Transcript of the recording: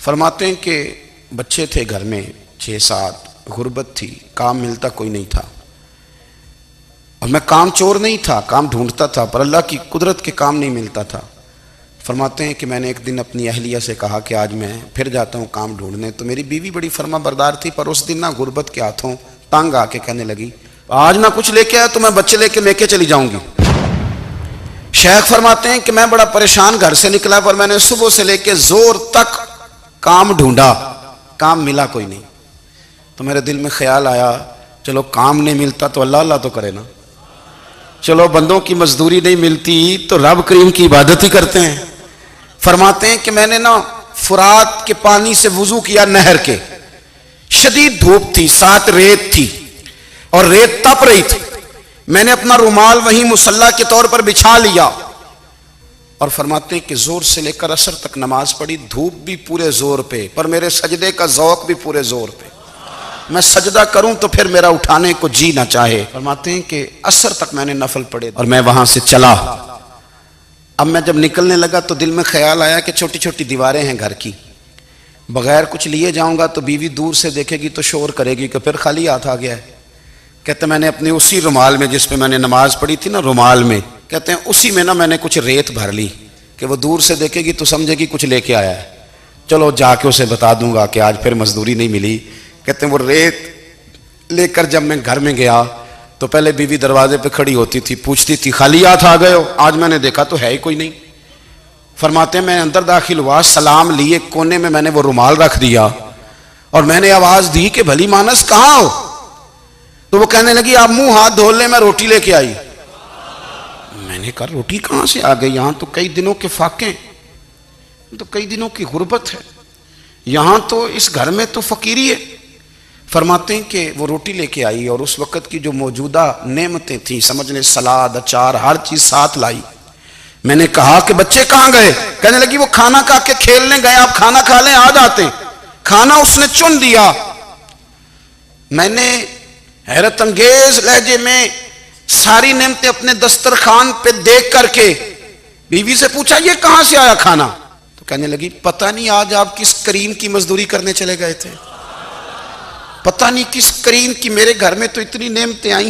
फरमाते हैं कि बच्चे थे घर में 6-7, गुर्बत थी, काम मिलता कोई नहीं था। और मैं काम चोर नहीं था, काम ढूंढता था, पर अल्लाह की कुदरत के काम नहीं मिलता था। फरमाते हैं कि मैंने एक दिन अपनी अहलिया से कहा कि आज मैं फिर जाता हूँ काम ढूंढने। तो मेरी बीवी बड़ी फर्मा बरदार थी, पर उस दिन ना गुर्बत के हाथों तंग आके कहने लगी, आज ना कुछ लेके आया तो मैं बच्चे लेके मेके चली जाऊंगी। शेख फरमाते हैं कि मैं बड़ा परेशान घर से निकला, पर मैंने सुबह से लेके जोर तक काम ढूंढा, काम मिला कोई नहीं। तो मेरे दिल में ख्याल आया, चलो काम नहीं मिलता तो अल्लाह अल्लाह तो करे ना, चलो बंदों की मजदूरी नहीं मिलती तो रब करीम की इबादत ही करते हैं। फरमाते हैं कि मैंने ना फुरात के पानी से वुजू किया, नहर के, शदीद धूप थी, साथ रेत थी और रेत तप रही थी। मैंने अपना रुमाल वहीं मुसल्ला के तौर पर बिछा लिया और फरमाते हैं कि जोर से लेकर असर तक नमाज पढ़ी, धूप भी पूरे जोर पे, पर मेरे सजदे का ज़ौक़ भी पूरे जोर पे। मैं सजदा करूं तो फिर मेरा उठाने को जी ना चाहे। फरमाते हैं कि असर तक मैंने नफल पढ़े और मैं वहां से चला। अब मैं जब निकलने लगा तो दिल में ख्याल आया कि छोटी छोटी दीवारें हैं घर की, बगैर कुछ लिए जाऊंगा तो बीवी दूर से देखेगी तो शोर करेगी कि फिर खाली हाथ आ गया है। कहते मैंने अपने उसी रुमाल में जिस पे मैंने नमाज पढ़ी थी ना, रुमाल में, कहते हैं उसी में ना मैंने कुछ रेत भर ली कि वो दूर से देखेगी तो समझेगी कुछ लेके आया है, चलो जाके उसे बता दूंगा कि आज फिर मजदूरी नहीं मिली। कहते हैं वो रेत लेकर जब मैं घर में गया तो पहले बीवी दरवाजे पे खड़ी होती थी, पूछती थी खाली हाथ आ गए हो? आज मैंने देखा तो है ही कोई नहीं। फरमाते हैं मैं अंदर दाखिल हुआ, सलाम लिए, कोने में मैंने वो रुमाल रख दिया और मैंने आवाज दी कि भली मानस कहाँ हो? तो वो कहने लगी आप मुंह हाथ धो ले, मैं रोटी लेके आई। मैंने कहा रोटी कहां से आ गई? यहां तो कई दिनों के फाके, तो कई दिनों की गुर्बत है, यहां तो इस घर में तो फकीरी है। फरमाते हैं कि वो रोटी लेके आई और उस वक्त की जो मौजूदा नेमतें थी, समझ लें सलाद, अचार, हर चीज साथ लाई। मैंने कहा कि बच्चे कहां गए? कहने लगी वो खाना खा के खेलने गए, आप खाना खा लें आ जाते। खाना उसने चुन दिया। मैंने हैरत अंगेज लहजे में सारी नेमतें अपने दस्तरखान पे देख करके बीवी से पूछा ये कहां से आया खाना? तो कहने लगी पता नहीं आज आप किस करीम की मजदूरी करने चले गए थे, पता नहीं किस करीम की, मेरे घर में तो इतनी नेमतें आई।